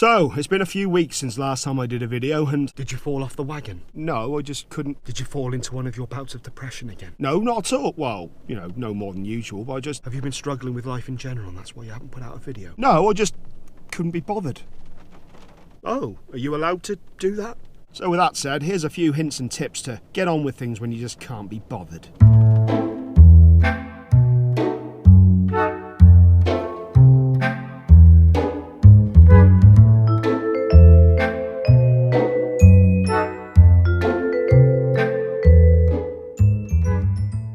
So, it's been a few weeks since last time I did a video, and did you fall off the wagon? No, I just couldn't. Did you fall into one of your bouts of depression again? No, not at all. Well, you know, no more than usual, but have you been struggling with life in general and that's why you haven't put out a video? No, I just couldn't be bothered. Oh, are you allowed to do that? So with that said, here's a few hints and tips to get on with things when you just can't be bothered.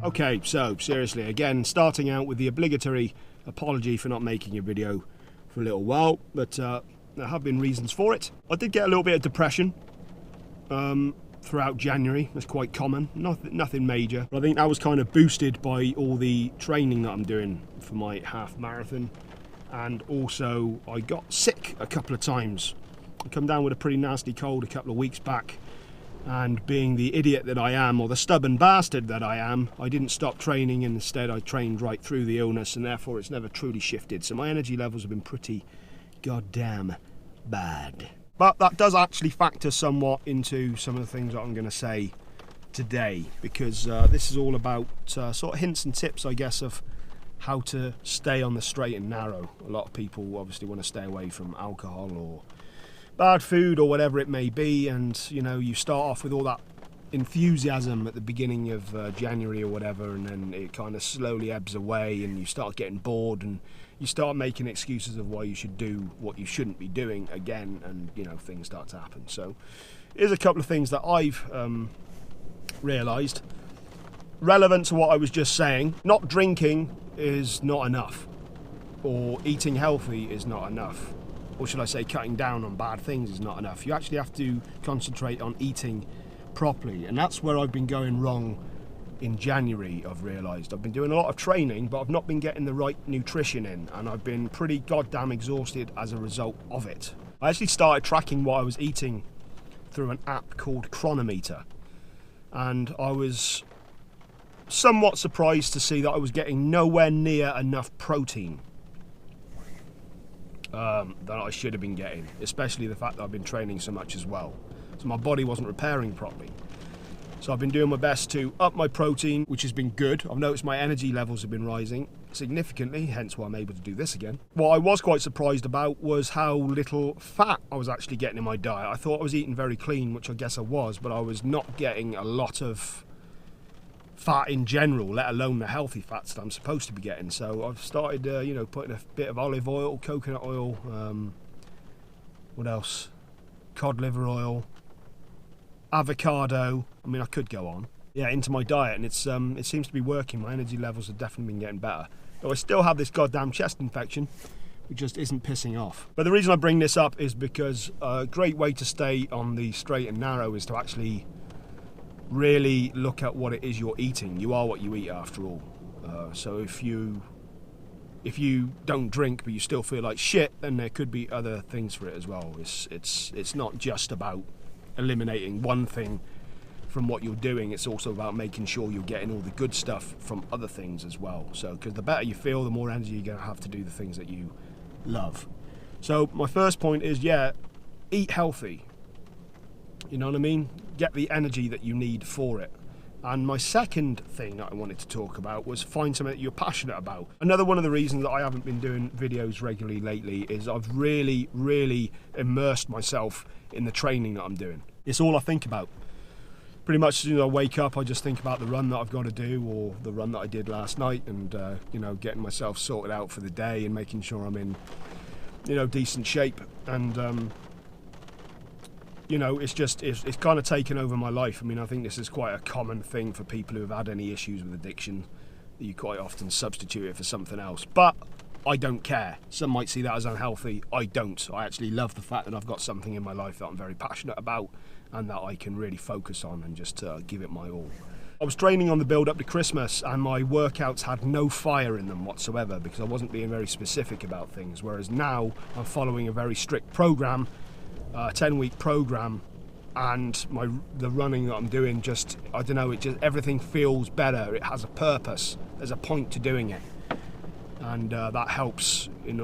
Okay, so seriously, again, starting out with the obligatory apology for not making a video for a little while, but there have been reasons for it. I did get a little bit of depression throughout January. That's quite common, nothing major, but I think that was kind of boosted by all the training that I'm doing for my half marathon, and also I got sick a couple of times. I come down with a pretty nasty cold a couple of weeks back, and being the idiot that I am, or the stubborn bastard that I am, I didn't stop training, and instead I trained right through the illness, and therefore it's never truly shifted. So my energy levels have been pretty goddamn bad. But that does actually factor somewhat into some of the things that I'm going to say today, because this is all about sort of hints and tips, I guess, of how to stay on the straight and narrow. A lot of people obviously want to stay away from alcohol or bad food or whatever it may be, and you know, you start off with all that enthusiasm at the beginning of January or whatever, and then it kind of slowly ebbs away and you start getting bored and you start making excuses of why you should do what you shouldn't be doing again, and you know, things start to happen. So here's a couple of things that I've realised relevant to what I was just saying. Not drinking is not enough, or eating healthy is not enough, or should I say cutting down on bad things is not enough. You actually have to concentrate on eating properly, and that's where I've been going wrong in January. I've realised I've been doing a lot of training, but I've not been getting the right nutrition in, and I've been pretty goddamn exhausted as a result of it. I actually started tracking what I was eating through an app called Chronometer, and I was somewhat surprised to see that I was getting nowhere near enough protein that I should have been getting, especially the fact that I've been training so much as well. So my body wasn't repairing properly. So I've been doing my best to up my protein, which has been good. I've noticed my energy levels have been rising significantly, hence why I'm able to do this again. What I was quite surprised about was how little fat I was actually getting in my diet. I thought I was eating very clean, which I guess I was, but I was not getting a lot of fat in general, let alone the healthy fats that I'm supposed to be getting. So I've started, you know, putting a bit of olive oil, coconut oil, what else? Cod liver oil, avocado. I mean, I could go on. Yeah, into my diet, and it seems to be working. My energy levels have definitely been getting better. Though I still have this goddamn chest infection, which just isn't pissing off. But the reason I bring this up is because a great way to stay on the straight and narrow is to actually really look at what it is you're eating. You are what you eat, after all. So if you don't drink but you still feel like shit, then there could be other things for it as well. It's not just about eliminating one thing from what you're doing. It's also about making sure you're getting all the good stuff from other things as well. So because the better you feel, the more energy you're going to have to do the things that you love. So my first point is, yeah, eat healthy. You know what I mean? Get the energy that you need for it. And my second thing that I wanted to talk about was find something that you're passionate about. Another one of the reasons that I haven't been doing videos regularly lately is I've really, really immersed myself in the training that I'm doing. It's all I think about. Pretty much as soon as I wake up, I just think about the run that I've got to do, or the run that I did last night, and you know, getting myself sorted out for the day and making sure I'm in, you know, decent shape. And you know, it's kind of taken over my life. I mean, I think this is quite a common thing for people who have had any issues with addiction, that you quite often substitute it for something else. But I don't care. Some might see that as unhealthy. I don't. I actually love the fact that I've got something in my life that I'm very passionate about and that I can really focus on and just give it my all. I was training on the build up to Christmas, and my workouts had no fire in them whatsoever because I wasn't being very specific about things, whereas now I'm following a very strict program, 10-week program, and the running that I'm doing, just, I don't know, everything feels better. It has a purpose. There's a point to doing it, and that helps in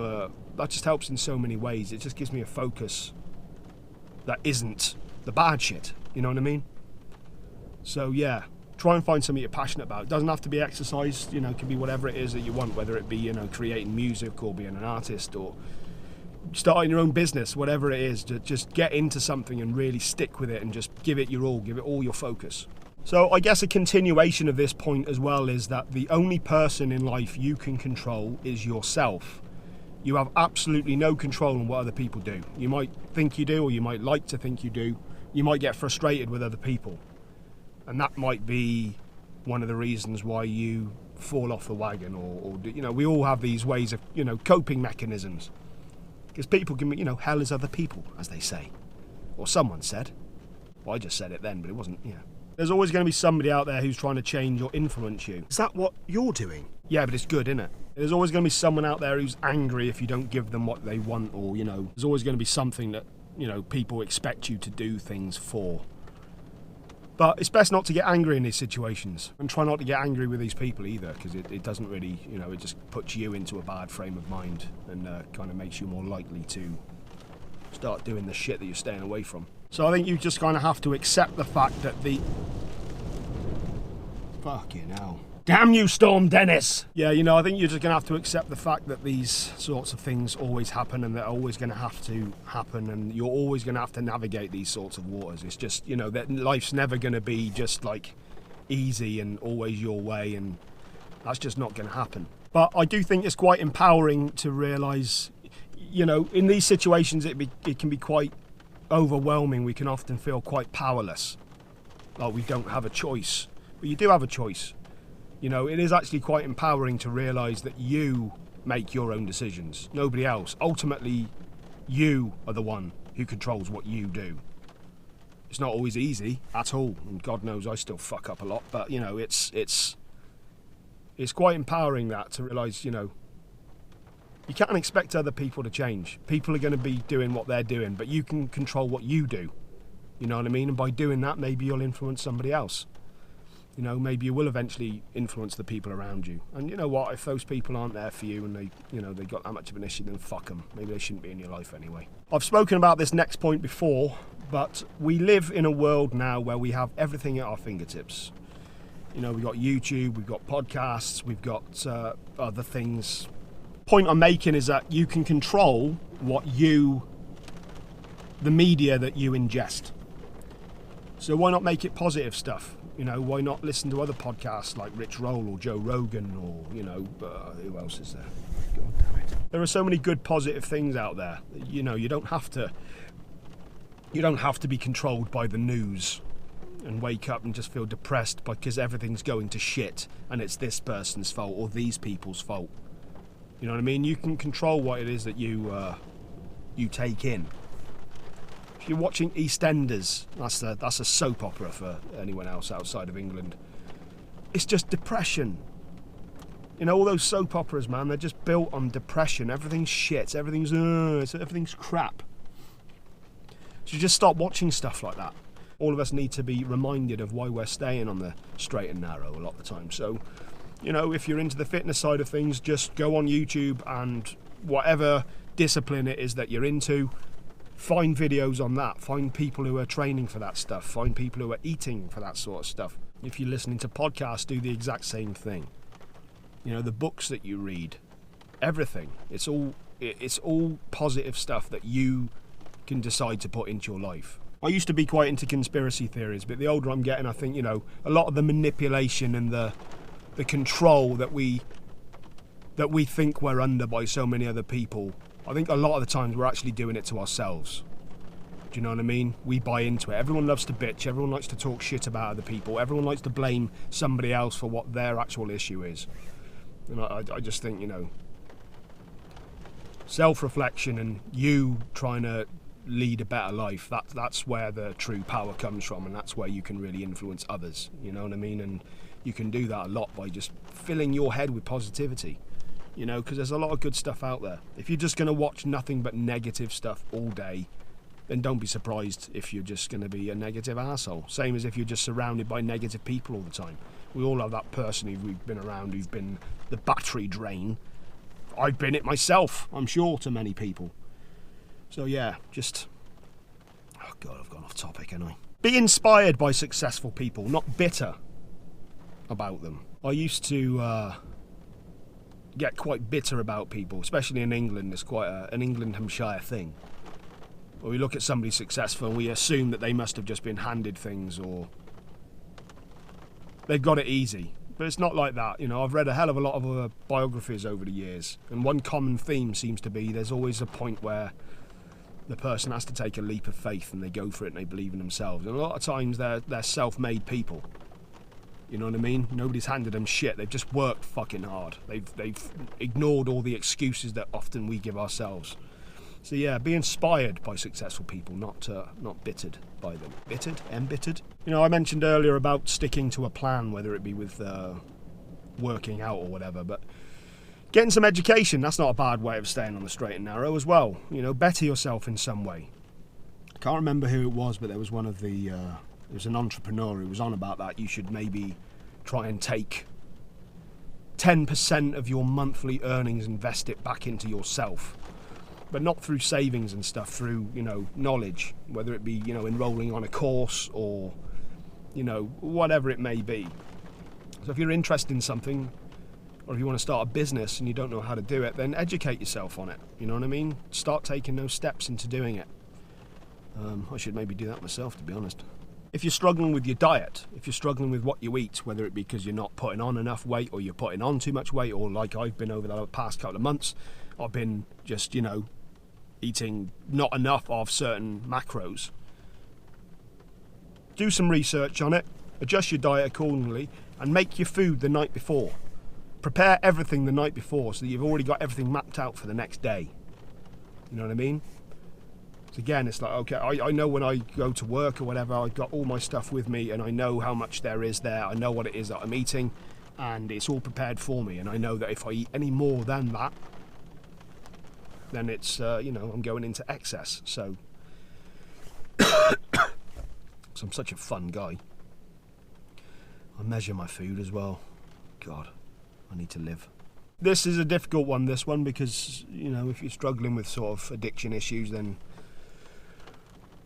that just helps in so many ways. It just gives me a focus that isn't the bad shit, you know what I mean? So yeah, try and find something you're passionate about. It doesn't have to be exercise, you know, it can be whatever it is that you want, whether it be, you know, creating music or being an artist or starting your own business, whatever it is. Just get into something and really stick with it and just give it your all, give it all your focus. So I guess a continuation of this point as well is that the only person in life you can control is yourself. You have absolutely no control on what other people do. You might think you do, or you might like to think you do. You might get frustrated with other people. And that might be one of the reasons why you fall off the wagon, or you know, we all have these ways of, you know, coping mechanisms. Because people can be, you know, hell is other people, as they say. Or someone said. Well, I just said it then, but it wasn't, yeah. There's always going to be somebody out there who's trying to change or influence you. Is that what you're doing? Yeah, but it's good, isn't it? There's always going to be someone out there who's angry if you don't give them what they want, or, you know, there's always going to be something that, you know, people expect you to do things for. But it's best not to get angry in these situations, and try not to get angry with these people either, because it doesn't really, you know, it just puts you into a bad frame of mind and kind of makes you more likely to start doing the shit that you're staying away from. So I think you just kind of have to accept the fact that fucking hell. Damn you, Storm Dennis! Yeah, you know, I think you're just going to have to accept the fact that these sorts of things always happen, and they're always going to have to happen, and you're always going to have to navigate these sorts of waters. It's just, you know, that life's never going to be just like easy and always your way, and that's just not going to happen. But I do think it's quite empowering to realise, you know, in these situations it can be quite overwhelming. We can often feel quite powerless, like we don't have a choice. But you do have a choice. You know, it is actually quite empowering to realise that you make your own decisions, nobody else. Ultimately, you are the one who controls what you do. It's not always easy at all, and God knows I still fuck up a lot, but, you know, it's quite empowering that, to realise, you know, you can't expect other people to change. People are going to be doing what they're doing, but you can control what you do. You know what I mean? And by doing that, maybe you'll influence somebody else. You know, maybe you will eventually influence the people around you. And you know what? If those people aren't there for you and they, you know, they got that much of an issue, then fuck them. Maybe they shouldn't be in your life anyway. I've spoken about this next point before, but we live in a world now where we have everything at our fingertips. You know, we've got YouTube, we've got podcasts, we've got other things. Point I'm making is that you can control the media that you ingest. So why not make it positive stuff? You know, why not listen to other podcasts like Rich Roll or Joe Rogan, or, you know, who else is there? God damn it. There are so many good positive things out there. You know, you don't have to be controlled by the news and wake up and just feel depressed because everything's going to shit and it's this person's fault or these people's fault. You know what I mean? You can control what it is that you take in. If you're watching EastEnders, that's a soap opera for anyone else outside of England. It's just depression. You know, all those soap operas, man, they're just built on depression. Everything's shit. Everything's crap. So just stop watching stuff like that. All of us need to be reminded of why we're staying on the straight and narrow a lot of the time. So, you know, if you're into the fitness side of things, just go on YouTube and whatever discipline it is that you're into, find videos on that. Find people who are training for that stuff. Find people who are eating for that sort of stuff. If you're listening to podcasts, do the exact same thing. You know, the books that you read, everything. It's all positive stuff that you can decide to put into your life. I used to be quite into conspiracy theories, but the older I'm getting, I think, you know, a lot of the manipulation and the control that we think we're under by so many other people, I think a lot of the times we're actually doing it to ourselves. Do you know what I mean? We buy into it. Everyone loves to bitch. Everyone likes to talk shit about other people. Everyone likes to blame somebody else for what their actual issue is. And I just think, you know, self-reflection and you trying to lead a better life, that's where the true power comes from, and that's where you can really influence others. You know what I mean? And you can do that a lot by just filling your head with positivity. You know, because there's a lot of good stuff out there. If you're just going to watch nothing but negative stuff all day, then don't be surprised if you're just going to be a negative arsehole. Same as if you're just surrounded by negative people all the time. We all have that person who we've been around who've been the battery drain I've been it myself, I'm sure, to many people. So yeah, just... Oh God, I've gone off topic, haven't I? Be inspired by successful people, not bitter about them. I used to get quite bitter about people, especially in England. It's quite an England-Hampshire thing. Where we look at somebody successful and we assume that they must have just been handed things or they've got it easy. But it's not like that. You know, I've read a hell of a lot of biographies over the years, and one common theme seems to be there's always a point where the person has to take a leap of faith and they go for it and they believe in themselves. And a lot of times they're self-made people. You know what I mean? Nobody's handed them shit. They've just worked fucking hard. They've ignored all the excuses that often we give ourselves. So yeah, be inspired by successful people, not bittered by them. Embittered? You know, I mentioned earlier about sticking to a plan, whether it be with working out or whatever, but getting some education, that's not a bad way of staying on the straight and narrow as well. You know, better yourself in some way. I can't remember who it was, but there was one of the... there was an entrepreneur who was on about that. You should maybe try and take 10% of your monthly earnings, invest it back into yourself. But not through savings and stuff, through, you know, knowledge, whether it be, you know, enrolling on a course or, you know, whatever it may be. So if you're interested in something, or if you want to start a business and you don't know how to do it, then educate yourself on it. You know what I mean? Start taking those steps into doing it. I should maybe do that myself, to be honest. If you're struggling with your diet, if you're struggling with what you eat, whether it be because you're not putting on enough weight or you're putting on too much weight, or like I've been over the past couple of months, I've been just, you know, eating not enough of certain macros. Do some research on it, adjust your diet accordingly, and make your food the night before. Prepare everything the night before so that you've already got everything mapped out for the next day. You know what I mean? So again, it's like, okay, I know when I go to work or whatever, I've got all my stuff with me and I know how much there is there. I know what it is that I'm eating and it's all prepared for me. And I know that if I eat any more than that, then it's, you know, I'm going into excess. So I'm such a fun guy. I measure my food as well. God, I need to live. This is a difficult one, this one, because, you know, if you're struggling with sort of addiction issues, then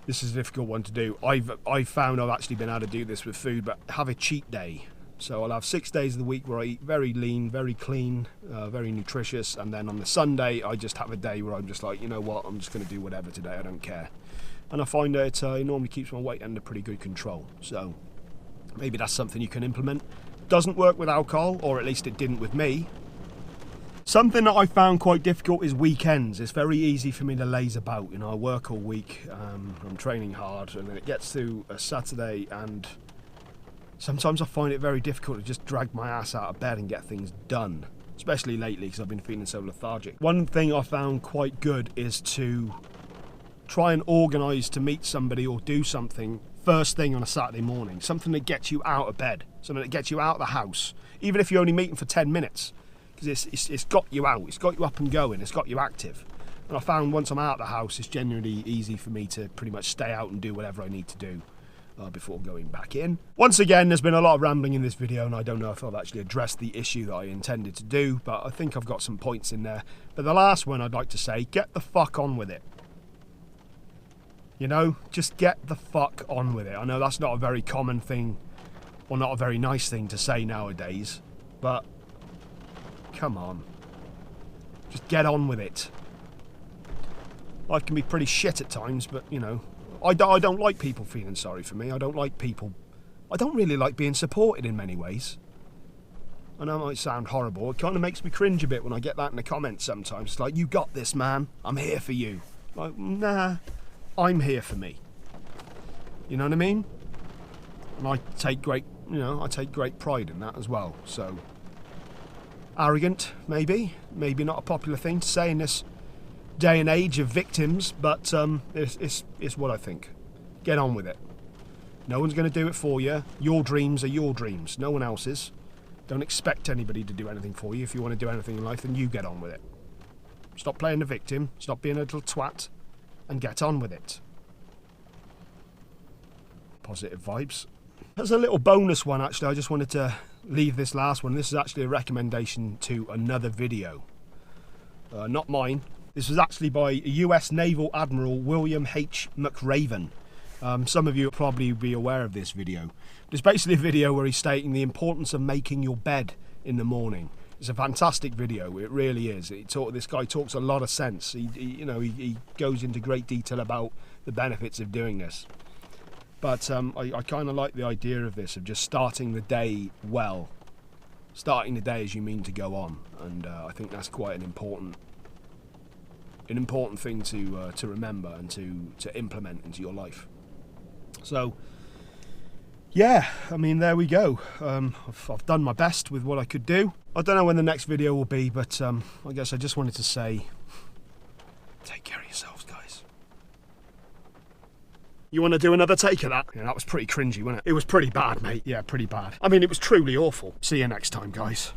this is a difficult one to do. I've found I've actually been able to do this with food, but have a cheat day. So I'll have 6 days of the week where I eat very lean, very clean, very nutritious, and then on the Sunday I just have a day where I'm just like, you know what, I'm just going to do whatever today, I don't care. And I find that it normally keeps my weight under pretty good control. So maybe that's something you can implement. Doesn't work with alcohol, or at least it didn't with me. Something that I found quite difficult is weekends. It's very easy for me to laze about. You know, I work all week, I'm training hard, and then it gets to a Saturday and sometimes I find it very difficult to just drag my ass out of bed and get things done, especially lately because I've been feeling so lethargic. One thing I found quite good is to try and organise to meet somebody or do something first thing on a Saturday morning, something that gets you out of bed, something that gets you out of the house, even if you're only meeting for 10 minutes, because it's got you out, it's got you up and going, it's got you active. And I found once I'm out of the house, it's generally easy for me to pretty much stay out and do whatever I need to do before going back in. Once again, there's been a lot of rambling in this video and I don't know if I've actually addressed the issue that I intended to do, but I think I've got some points in there. But the last one I'd like to say, get the fuck on with it. You know, just get the fuck on with it. I know that's not a very common thing, or not a very nice thing to say nowadays, but come on. Just get on with it. Life can be pretty shit at times, but, you know, I don't like people feeling sorry for me. I don't really like being supported in many ways. I know it might sound horrible. It kind of makes me cringe a bit when I get that in the comments sometimes. It's like, you got this, man. I'm here for you. Like, nah, I'm here for me. You know what I mean? And I take great pride in that as well. So, arrogant, maybe not a popular thing to say in this day and age of victims, but it's what I think. Get on with it. No one's going to do it for you. Your dreams are your dreams, no one else's. Don't expect anybody to do anything for you. If you want to do anything in life, then you get on with it. Stop playing the victim, stop being a little twat, and get on with it. Positive vibes. As a little bonus one, actually, I just wanted to leave this last one. This is actually a recommendation to another video. not mine. This was actually by US Naval Admiral William H. McRaven. Some of you will probably be aware of this video. It's basically a video where he's stating the importance of making your bed in the morning. It's a fantastic video, it really is. This guy talks a lot of sense. He goes into great detail about the benefits of doing this. But I kind of like the idea of this, of just starting the day well. Starting the day as you mean to go on. And I think that's quite an important thing to remember and to implement into your life. So, yeah, I mean, there we go. I've done my best with what I could do. I don't know when the next video will be, but I guess I just wanted to say, take care of yourselves, guys. You want to do another take of that? Yeah, that was pretty cringy, wasn't it? It was pretty bad, mate. Yeah, pretty bad. I mean, it was truly awful. See you next time, guys.